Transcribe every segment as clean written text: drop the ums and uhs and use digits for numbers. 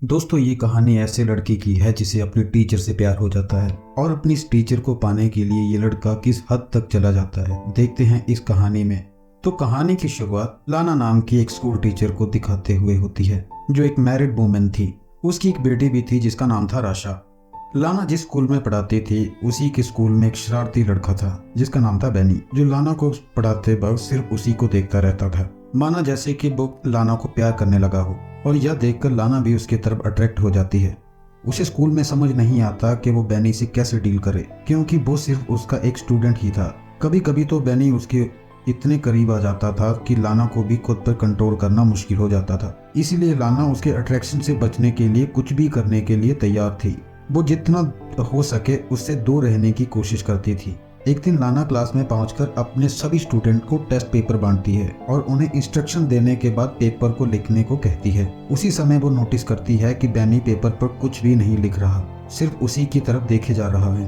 दोस्तों, ये कहानी ऐसे लड़के की है जिसे अपने टीचर से प्यार हो जाता है और अपनी इस टीचर को पाने के लिए ये लड़का किस हद तक चला जाता है, देखते हैं इस कहानी में। तो कहानी की शुरुआत लाना नाम की एक स्कूल टीचर को दिखाते हुए होती है, जो एक मैरिड वुमेन थी। उसकी एक बेटी भी थी जिसका नाम था राशा। लाना जिस स्कूल में पढ़ाती थी उसी के स्कूल में एक शरारती लड़का था जिसका नाम था बेनी, जो लाना को पढ़ाते वक्त सिर्फ उसी को देखता रहता था, माना जैसे कि वो लाना को प्यार करने लगा हो। और यह देखकर लाना भी उसकी तरफ अट्रैक्ट हो जाती है। उसे स्कूल में समझ नहीं आता कि वो बेनी से कैसे डील करे, क्योंकि वो सिर्फ उसका एक स्टूडेंट ही था। कभी कभी तो बेनी उसके इतने करीब आ जाता था कि लाना को भी खुद पर कंट्रोल करना मुश्किल हो जाता था। इसीलिए लाना उसके अट्रैक्शन से बचने के लिए कुछ भी करने के लिए तैयार थी। वो जितना हो सके उससे दूर रहने की कोशिश करती थी। एक दिन लाना क्लास में पहुंचकर अपने सभी स्टूडेंट को टेस्ट पेपर बांटती है और उन्हें इंस्ट्रक्शन देने के बाद पेपर को लिखने को कहती है। उसी समय वो नोटिस करती है कि बेनी पेपर पर कुछ भी नहीं लिख रहा, सिर्फ उसी की तरफ देखे जा रहा है।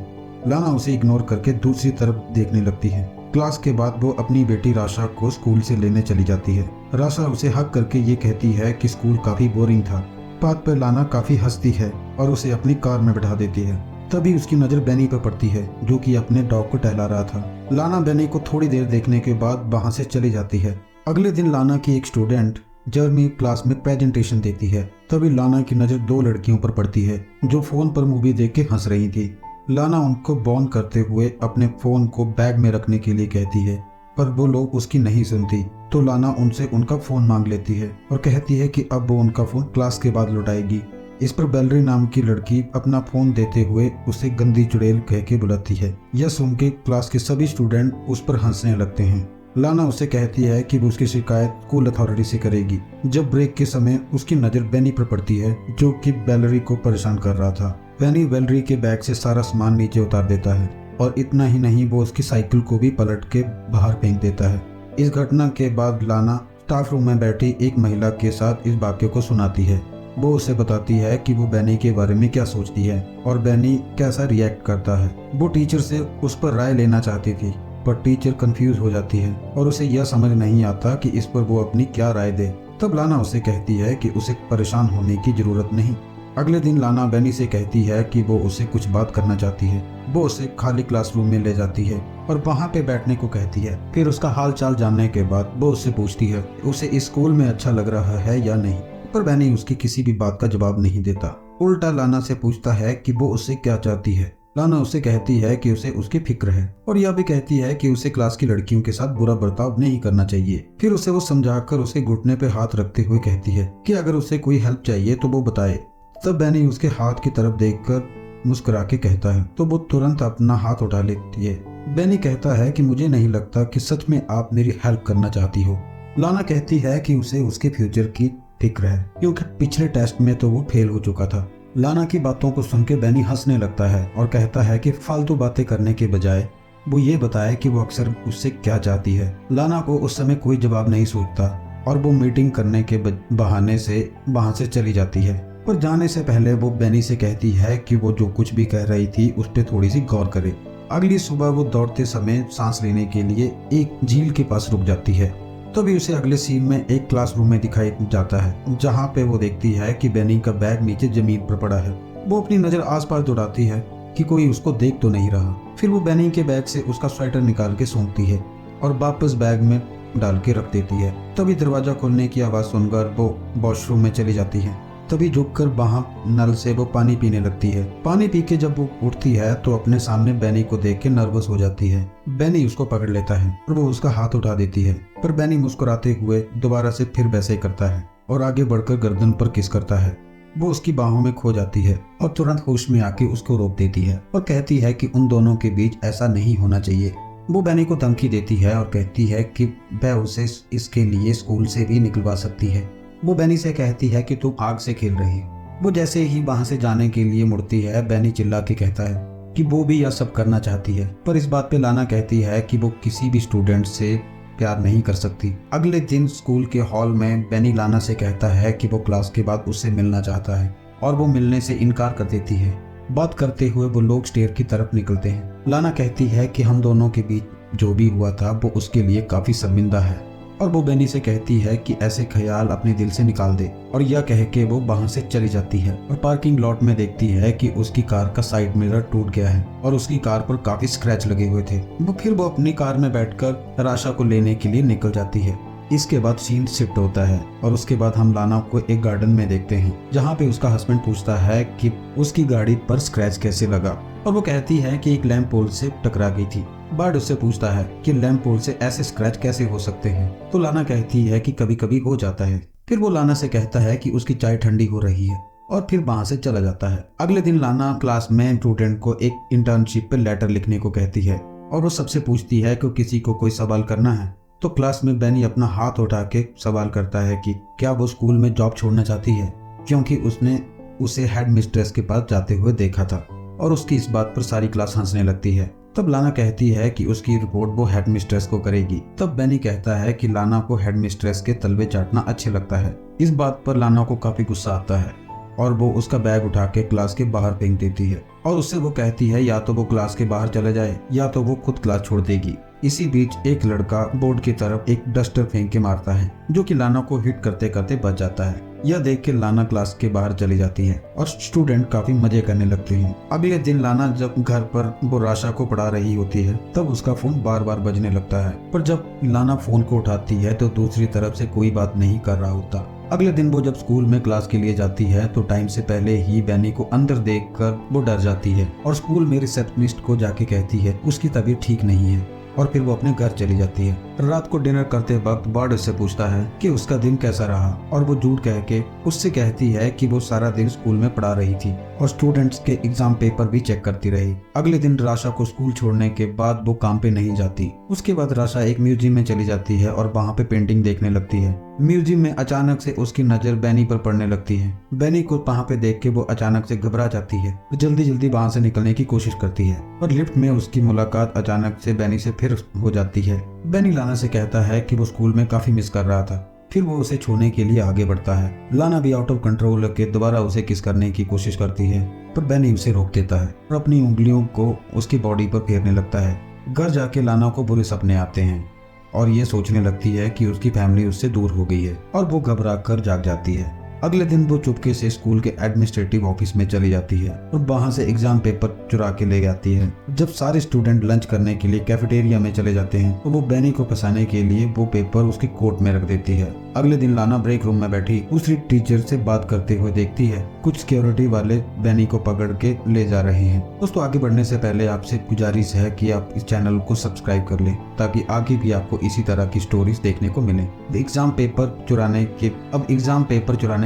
लाना उसे इग्नोर करके दूसरी तरफ देखने लगती है। क्लास के बाद वो अपनी बेटी राशा को स्कूल से लेने चली जाती है। राशा उसे हक करके ये कहती है कि स्कूल काफी बोरिंग था। बात पर लाना काफी हंसती है और उसे अपनी कार में बैठा देती है। तभी उसकी नजर बेनी पर पड़ती है, जो कि अपने डॉग को टहला रहा था। लाना बेनी को थोड़ी देर देखने के बाद वहां से चली जाती है। अगले दिन लाना की एक स्टूडेंट जर्मी क्लास में प्रेजेंटेशन देती है। तभी लाना की नजर दो लड़कियों पर पड़ती है जो फोन पर मूवी देख के हंस रही थी। लाना उनको बॉन्ड करते हुए अपने फोन को बैग में रखने के लिए कहती है, पर वो लोग उसकी नहीं सुनती। तो लाना उनसे उनका फोन मांग लेती है और कहती है कि अब वो उनका फोन क्लास के बाद लौटाएगी। इस पर बेलरी नाम की लड़की अपना फोन देते हुए उसे गंदी चुड़ैल कह के बुलाती है। यह सुन के क्लास के सभी स्टूडेंट उस पर हंसने लगते हैं। लाना उसे कहती है कि वो उसकी शिकायत स्कूल अथॉरिटी से करेगी। जब ब्रेक के समय उसकी नजर बेनी पर पड़ती है, जो कि बेलरी को परेशान कर रहा था। बेनी बेलरी के बैग से सारा सामान नीचे उतार देता है और इतना ही नहीं, वो उसकी साइकिल को भी पलट के बाहर फेंक देता है। इस घटना के बाद लाना स्टाफ रूम में बैठी एक महिला के साथ इस वाक्य को सुनाती है। वो उसे बताती है कि वो बेनी के बारे में क्या सोचती है और बेनी कैसा रिएक्ट करता है। वो टीचर से उस पर राय लेना चाहती थी, पर टीचर कंफ्यूज हो जाती है और उसे यह समझ नहीं आता कि इस पर वो अपनी क्या राय दे। तब लाना उसे कहती है कि उसे परेशान होने की जरूरत नहीं। अगले दिन लाना बेनी से कहती है कि वो उससे कुछ बात करना चाहती है। वो उसे खाली क्लासरूम में ले जाती है और वहाँ पे बैठने को कहती है। फिर उसका हाल चाल जानने के बाद वो उससे पूछती है उसे इस स्कूल में अच्छा लग रहा है या नहीं, पर बेनी उसकी किसी भी बात का जवाब नहीं देता। उल्टा लाना से पूछता है कि वो उससे क्या चाहती है। लाना उसे कहती है कि उसे उसकी फिक्र है और यह भी कहती है कि उसे क्लास की लड़कियों के साथ बुरा बर्ताव नहीं करना चाहिए। फिर उसे वो समझाकर उसे घुटने पे हाथ रखते हुए कहती है कि अगर उसे कोई हेल्प चाहिए तो वो बताए। तब बेनी उसके हाथ की तरफ देखकर मुस्कुरा के कहता है तो वो तुरंत अपना हाथ उठा लेती है। बेनी कहता है कि मुझे नहीं लगता कि सच में आप मेरी हेल्प करना चाहती हो। लाना कहती है कि उसे उसके फ्यूचर की फिक्र है, क्योंकि पिछले टेस्ट में तो वो फेल हो चुका था। लाना की बातों को सुन के बेनी हंसने लगता है और कहता है कि फालतू बातें करने के बजाय वो ये बताए कि वो अक्सर उससे क्या चाहती है। लाना को उस समय कोई जवाब नहीं सूझता और वो मीटिंग करने के बहाने से वहां से चली जाती है। पर जाने से पहले वो बेनी से कहती है कि वो जो कुछ भी कह रही थी उस पर थोड़ी सी गौर करे। अगली सुबह वो दौड़ते समय सांस लेने के लिए एक झील के पास रुक जाती है। तभी उसे अगले सीन में एक क्लासरूम में दिखाई जाता है, जहाँ पे वो देखती है कि बेनी का बैग नीचे जमीन पर पड़ा है। वो अपनी नजर आसपास दौड़ाती है कि कोई उसको देख तो नहीं रहा। फिर वो बेनी के बैग से उसका स्वेटर निकाल के सूंघती है और वापस बैग में डाल के रख देती है। तभी दरवाजा खोलने की आवाज सुनकर वो वॉशरूम में चली जाती है। तभी झुककर वहां नल से वो पानी पीने लगती है। पानी पी के जब वो उठती है तो अपने सामने बेनी को देख के नर्वस हो जाती है। बेनी उसको पकड़ लेता है और वो उसका हाथ उठा देती है, पर बेनी मुस्कुराते हुए दोबारा से फिर वैसे करता है और आगे बढ़कर गर्दन पर किस करता है। वो उसकी बाहों में खो जाती है और तुरंत होश में आके उसको रोक देती है और कहती है कि उन दोनों के बीच ऐसा नहीं होना चाहिए। वो बेनी को धमकी देती है और कहती है कि वह उसे इसके लिए स्कूल से भी निकलवा सकती है। वो बेनी से कहती है कि तुम आग से खेल रही हो। वो जैसे ही वहां से जाने के लिए मुड़ती है, बेनी चिल्ला के कहता है कि वो भी यह सब करना चाहती है, पर इस बात पे लाना कहती है कि वो किसी भी स्टूडेंट से प्यार नहीं कर सकती। अगले दिन स्कूल के हॉल में बेनी लाना से कहता है कि वो क्लास के बाद उससे मिलना चाहता है और वो मिलने से इनकार कर देती है। बात करते हुए वो लोग स्टेयर की तरफ निकलते हैं। लाना कहती है कि हम दोनों के बीच जो भी हुआ था वो उसके लिए काफी शर्मिंदा है और वो बेनी से कहती है कि ऐसे ख्याल अपने दिल से निकाल दे, और यह कह के वो वहाँ से चली जाती है और पार्किंग लॉट में देखती है कि उसकी कार का साइड मिरर टूट गया है और उसकी कार पर काफी स्क्रैच लगे हुए थे। वो अपनी कार में बैठकर राशा को लेने के लिए निकल जाती है। इसके बाद सीन शिफ्ट होता है और उसके बाद हम लाना को एक गार्डन में देखते हैं, जहाँ पे उसका हस्बैंड पूछता है कि उसकी गाड़ी पर स्क्रैच कैसे लगा, और वो कहती है कि एक लैंप पोल से टकरा गई थी। बार्ड उससे पूछता है कि लैंप पोल से ऐसे स्क्रैच कैसे हो सकते हैं, तो लाना कहती है कि कभी कभी हो जाता है। फिर वो लाना से कहता है कि उसकी चाय ठंडी हो रही है और फिर वहां से चला जाता है। अगले दिन लाना क्लास में स्टूडेंट को एक इंटर्नशिप पे लेटर लिखने को कहती है और वो सबसे पूछती है कि किसी को कोई सवाल करना है। तो क्लास में बेनी अपना हाथ उठा के सवाल करता है कि क्या वो स्कूल में जॉब छोड़ना चाहती है, क्योंकि उसने उसे हेड मिस्ट्रेस के पास जाते हुए देखा था, और उसकी इस बात पर सारी क्लास हंसने लगती है। तब लाना कहती है कि उसकी रिपोर्ट वो हेड मिस्ट्रेस को करेगी। तब बेनी कहता है कि लाना को हेड मिस्ट्रेस के तलवे चाटना अच्छे लगता है। इस बात पर लाना को काफी गुस्सा आता है और वो उसका बैग उठा के क्लास के बाहर फेंक देती है और उससे वो कहती है या तो वो क्लास के बाहर चले जाए या तो वो खुद क्लास छोड़ देगी। इसी बीच एक लड़का बोर्ड की तरफ एक डस्टर फेंक के मारता है, जो कि लाना को हिट करते करते बच जाता है। यह देख के लाना क्लास के बाहर चली जाती है और स्टूडेंट काफी मजे करने लगते हैं। अगले दिन लाना जब घर पर वो राशा को पढ़ा रही होती है तब उसका फोन बार बार बजने लगता है, पर जब लाना फोन को उठाती है तो दूसरी तरफ से कोई बात नहीं कर रहा होता। अगले दिन वो जब स्कूल में क्लास के लिए जाती है तो टाइम से पहले ही बेनी को अंदर देखकर वो डर जाती है और स्कूल में रिसेप्शनिस्ट को जाके कहती है उसकी तबीयत ठीक नहीं है, और फिर वो अपने घर चली जाती है। रात को डिनर करते वक्त बर्ड उससे पूछता है कि उसका दिन कैसा रहा, और वो झूठ कह के उससे कहती है कि वो सारा दिन स्कूल में पढ़ा रही थी और स्टूडेंट्स के एग्जाम पेपर भी चेक करती रही। अगले दिन राशा को स्कूल छोड़ने के बाद वो काम पे नहीं जाती। उसके बाद राशा एक म्यूजियम में चली जाती है और वहाँ पे पेंटिंग देखने लगती है। म्यूजियम में अचानक से उसकी नजर बेनी पर पड़ने लगती है। बेनी को वहाँ पे देख के वो अचानक से घबरा जाती है, वो जल्दी जल्दी वहाँ से निकलने की कोशिश करती है और लिफ्ट में उसकी मुलाकात अचानक से बेनी से फिर हो जाती है। बेनी लाना से कहता है कि वो स्कूल में काफी मिस कर रहा था। फिर वो उसे छूने के लिए आगे बढ़ता है। लाना भी आउट ऑफ कंट्रोल होकर दोबारा उसे किस करने की कोशिश करती है, पर बेनी उसे रोक देता है और अपनी उंगलियों को उसकी बॉडी पर फेरने लगता है। घर जाके लाना को बुरे सपने आते हैं और ये सोचने लगती है कि उसकी फैमिली उससे दूर हो गई है और वो घबरा कर जाग जाती है। अगले दिन वो चुपके से स्कूल के एडमिनिस्ट्रेटिव ऑफिस में चली जाती है और वहां से एग्जाम पेपर चुरा के ले जाती है। जब सारे स्टूडेंट लंच करने के लिए कैफेटेरिया में चले जाते हैं तो वो बेनी को फंसाने के लिए वो पेपर उसकी कोट में रख देती है। अगले दिन लाना ब्रेक रूम में बैठी दूसरी टीचर से बात करते हुए देखती है। कुछ सिक्योरिटी वाले बेनी को पकड़ के ले जा रहे हैं। दोस्तों, आगे बढ़ने से पहले आपसे गुजारिश है कि आप इस चैनल को सब्सक्राइब कर लें ताकि आगे भी आपको इसी तरह की स्टोरीज देखने को मिले। एग्जाम पेपर चुराने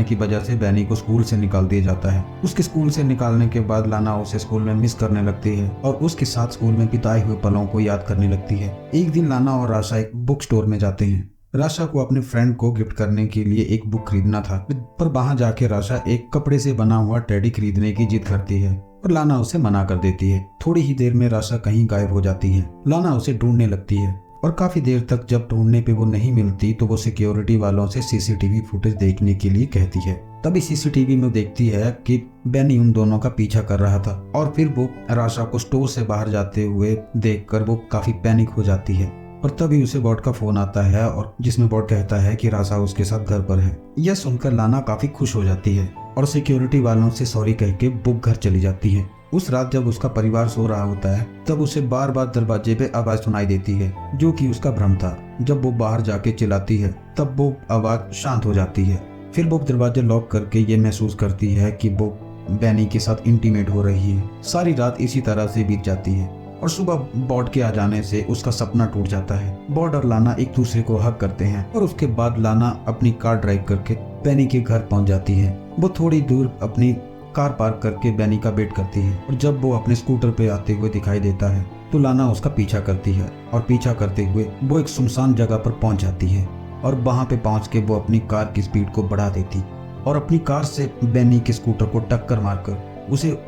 की वजह से बेनी को स्कूल से निकाल दिया जाता है। उसके स्कूल से निकालने के बाद लाना उसे स्कूल में मिस करने लगती है और उसके साथ स्कूल में बिताए हुए पलों को याद करने लगती है। एक दिन लाना और राशा एक बुक स्टोर में जाते हैं। राशा को अपने फ्रेंड को गिफ्ट करने के लिए एक बुक खरीदना था, पर वहां जाके राशा एक कपड़े से बना हुआ टेडी खरीदने की जिद करती है और लाना उसे मना कर देती है। थोड़ी ही देर में राशा कहीं गायब हो जाती है। लाना उसे ढूंढने लगती है और काफी देर तक जब ढूंढने पे वो नहीं मिलती तो वो सिक्योरिटी वालों से सीसीटीवी फुटेज देखने के लिए कहती है। तभी सीसीटीवी में देखती है कि बेनी उन दोनों का पीछा कर रहा था और फिर वो राशा को स्टोर से बाहर जाते हुए देखकर वो काफी पैनिक हो जाती है। और तभी उसे बॉट का फोन आता है और जिसमें बॉट कहता है कि राशा उसके साथ घर पर है। यह सुनकर लाना काफी खुश हो जाती है और सिक्योरिटी वालों से सॉरी कह के वो घर चली जाती है। उस रात जब उसका परिवार सो रहा होता है तब उसे बार बार दरवाजे पे आवाज सुनाई देती है, जो कि उसका भ्रम था। जब वो बाहर जाके चिल्लाती है तब वो आवाज शांत हो जाती है। फिर वो दरवाजे लॉक करके ये महसूस करती है कि वो बेनी के साथ इंटीमेट हो रही है। सारी रात इसी तरह से बीत जाती है और सुबह बॉड के आ जाने से उसका सपना टूट जाता है। बॉड और लाना एक दूसरे को हग करते हैं और उसके बाद लाना अपनी कार ड्राइव करके बेनी के घर पहुंच जाती है। वो थोड़ी दूर अपनी कार पार्क करके बेनी का वेट करती है और जब वो अपने स्कूटर पे आते हुए दिखाई देता है तो लाना उसका पीछा करती है और पीछा करते हुए वो एक सुनसान जगह पर पहुंच जाती है और वहां पे पहुंच के वो अपनी कार की स्पीड को बढ़ा देती और अपनी कार से बेनी के स्कूटर को टक्कर मारकर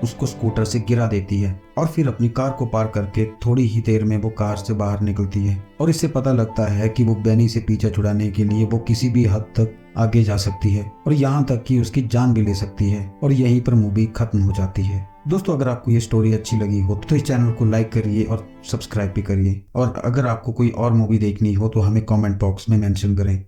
उसको स्कूटर से गिरा देती है और फिर अपनी कार को पार करके थोड़ी ही देर में वो कार से बाहर निकलती है और इससे पता लगता है कि वो बेनी से पीछा छुड़ाने के लिए वो किसी भी हद तक आगे जा सकती है और यहाँ तक कि उसकी जान भी ले सकती है और यहीं पर मूवी खत्म हो जाती है। दोस्तों अगर आपको ये स्टोरी अच्छी लगी हो तो इस चैनल को लाइक करिए और सब्सक्राइब भी करिए, और अगर आपको कोई और मूवी देखनी हो तो हमें कमेंट बॉक्स में मेंशन करें।